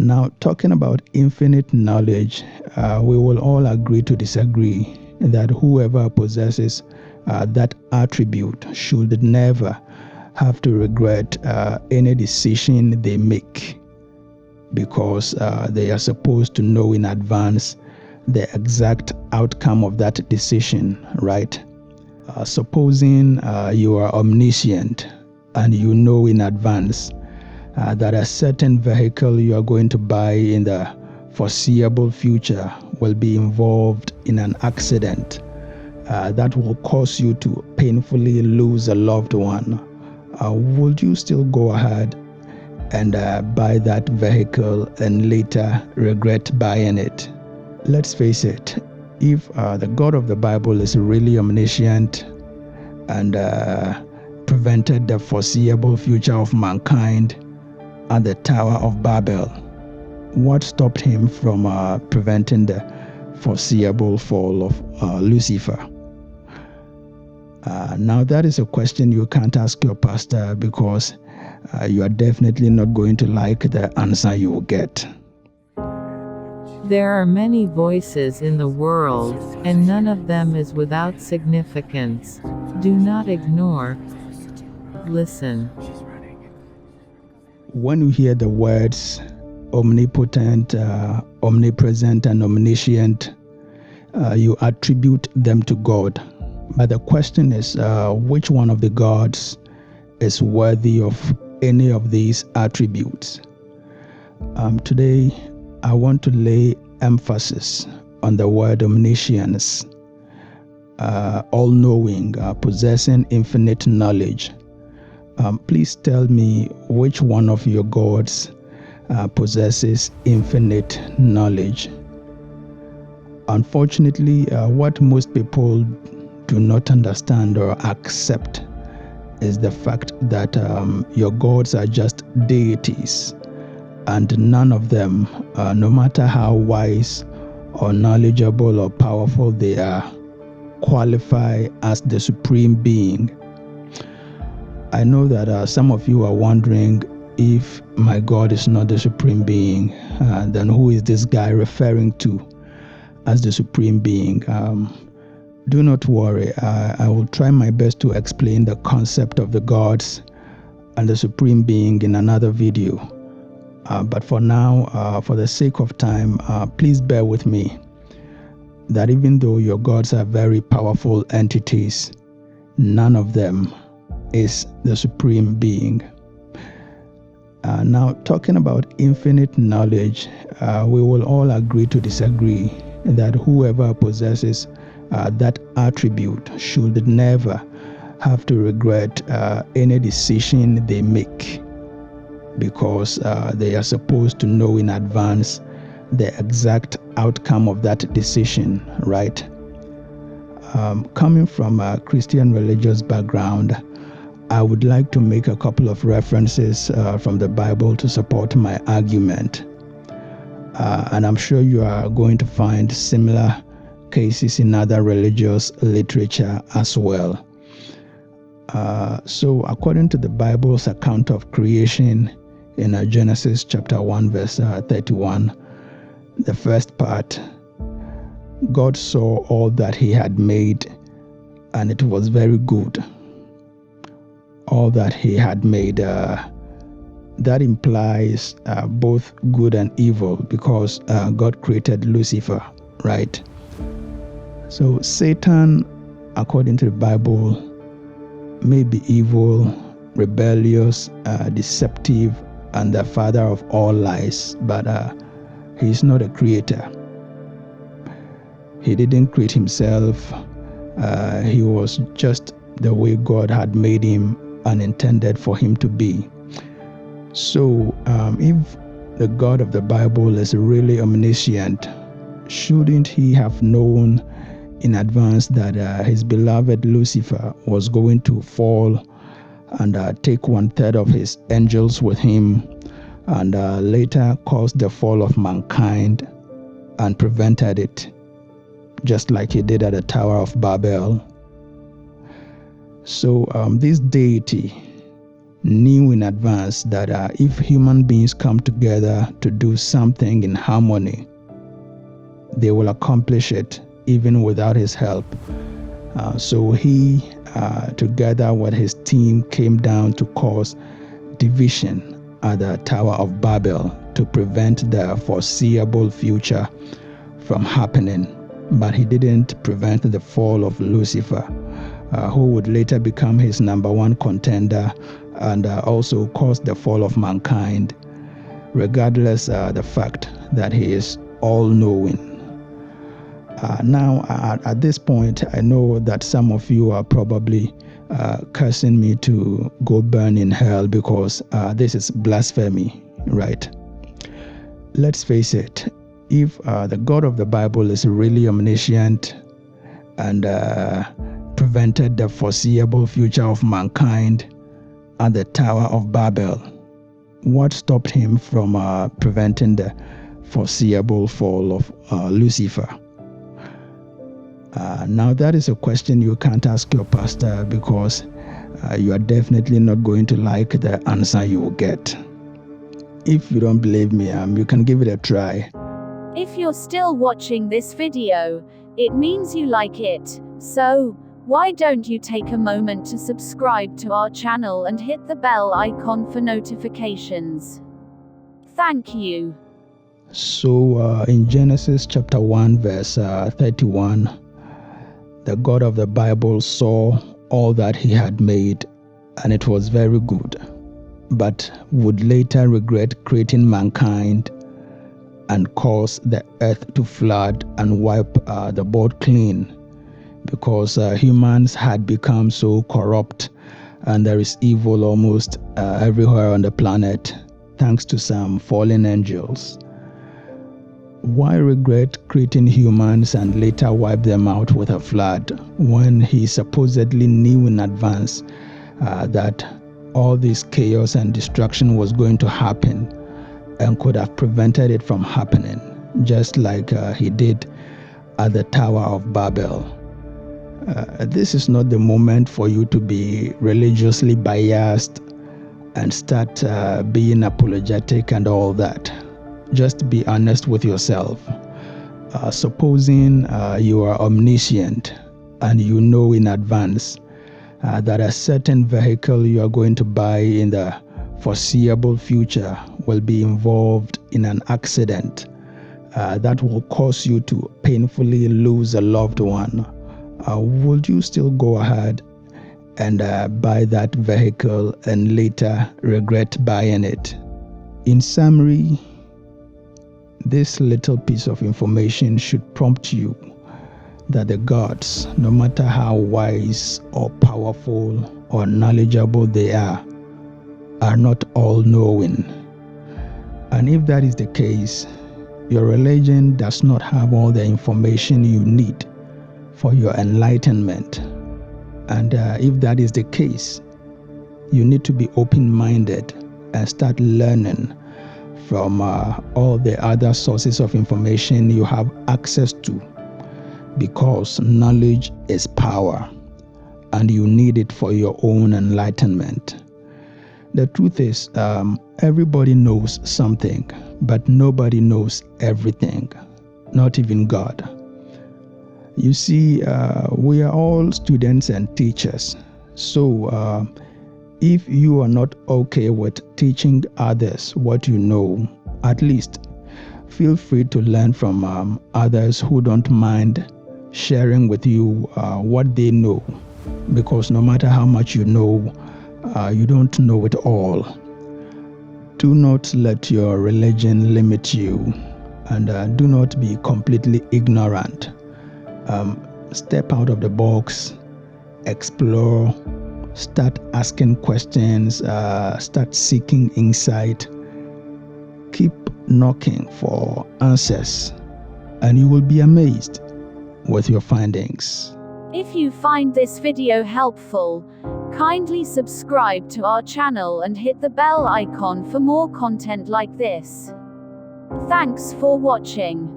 Now, talking about infinite knowledge, we will all agree to disagree that whoever possesses that attribute should never have to regret any decision they make, because they are supposed to know in advance the exact outcome of that decision, right? Supposing you are omniscient and you know in advance that a certain vehicle you are going to buy in the foreseeable future will be involved in an accident that will cause you to painfully lose a loved one, would you still go ahead and buy that vehicle and later regret buying it? Let's face it, if the God of the Bible is really omniscient and prevented the foreseeable future of mankind at the Tower of Babel, what stopped him from preventing the foreseeable fall of Lucifer? Now, that is a question you can't ask your pastor, because you are definitely not going to like the answer you will get. There are many voices in the world, and none of them is without significance. Do not ignore. Listen. When you hear the words omnipotent, omnipresent, and omniscient, you attribute them to God. But the question is, which one of the gods is worthy of any of these attributes? Today, I want to lay emphasis on the word omniscience, all-knowing, possessing infinite knowledge. Please tell me which one of your gods possesses infinite knowledge. Unfortunately, what most people do not understand or accept is the fact that your gods are just deities, and none of them, no matter how wise or knowledgeable or powerful they are, qualify as the supreme being. I know that some of you are wondering, if my God is not the supreme being, then who is this guy referring to as the supreme being? Do not worry, I will try my best to explain the concept of the gods and the supreme being in another video. But for now, for the sake of time, please bear with me that even though your gods are very powerful entities, none of them is the supreme being. Now, talking about infinite knowledge, we will all agree to disagree that whoever possesses that attribute should never have to regret any decision they make, because they are supposed to know in advance the exact outcome of that decision, right? Coming from a Christian religious background, I would like to make a couple of references from the Bible to support my argument. And I'm sure you are going to find similar cases in other religious literature as well. So according to the Bible's account of creation in Genesis chapter 1 verse 31, the first part, God saw all that he had made, and it was very good. All that he had made, that implies both good and evil, because God created Lucifer, right? So Satan, according to the Bible, may be evil, rebellious, deceptive, and the father of all lies, but he is not a creator. He didn't create himself. He was just the way God had made him and intended for him to be. So if the God of the Bible is really omniscient, shouldn't he have known in advance that his beloved Lucifer was going to fall and take 1/3 of his angels with him, and later caused the fall of mankind and prevented it, just like he did at the Tower of Babel? So this deity knew in advance that if human beings come together to do something in harmony, they will accomplish it even without his help. So he, together with his team, came down to cause division at the Tower of Babel to prevent the foreseeable future from happening. But he didn't prevent the fall of Lucifer, who would later become his number one contender and also cause the fall of mankind, regardless the fact that he is all-knowing. Now, at this point, I know that some of you are probably cursing me to go burn in hell because this is blasphemy, right? Let's face it, if the God of the Bible is really omniscient and prevented the foreseeable future of mankind at the Tower of Babel, what stopped him from preventing the foreseeable fall of Lucifer? Now, that is a question you can't ask your pastor because you are definitely not going to like the answer you will get. If you don't believe me, you can give it a try. If you're still watching this video, it means you like it. So, why don't you take a moment to subscribe to our channel and hit the bell icon for notifications? Thank you. So, in Genesis chapter 1, verse 31, the God of the Bible saw all that he had made, and it was very good, but would later regret creating mankind and cause the earth to flood and wipe the board clean, because humans had become so corrupt and there is evil almost everywhere on the planet, thanks to some fallen angels. Why regret creating humans and later wipe them out with a flood when he supposedly knew in advance that all this chaos and destruction was going to happen and could have prevented it from happening, just like he did at the Tower of Babel? This is not the moment for you to be religiously biased and start being apologetic and all that. Just be honest with yourself. Supposing you are omniscient and you know in advance that a certain vehicle you are going to buy in the foreseeable future will be involved in an accident that will cause you to painfully lose a loved one, would you still go ahead and buy that vehicle and later regret buying it? In summary, this little piece of information should prompt you that the gods, no matter how wise or powerful or knowledgeable they are not all-knowing. And if that is the case, your religion does not have all the information you need for your enlightenment. And if that is the case, you need to be open-minded and start learning from all the other sources of information you have access to, because knowledge is power and you need it for your own enlightenment. The truth is, everybody knows something, but nobody knows everything, not even God. You see, we are all students and teachers. So if you are not okay with teaching others what you know, at least feel free to learn from others who don't mind sharing with you what they know, because no matter how much you know, you don't know it all. Do not let your religion limit you, and do not be completely ignorant. Step out of the box, explore, start asking questions, start seeking insight, keep knocking for answers, and you will be amazed with your findings. If you find this video helpful, kindly subscribe to our channel and hit the bell icon for more content like this. Thanks for watching.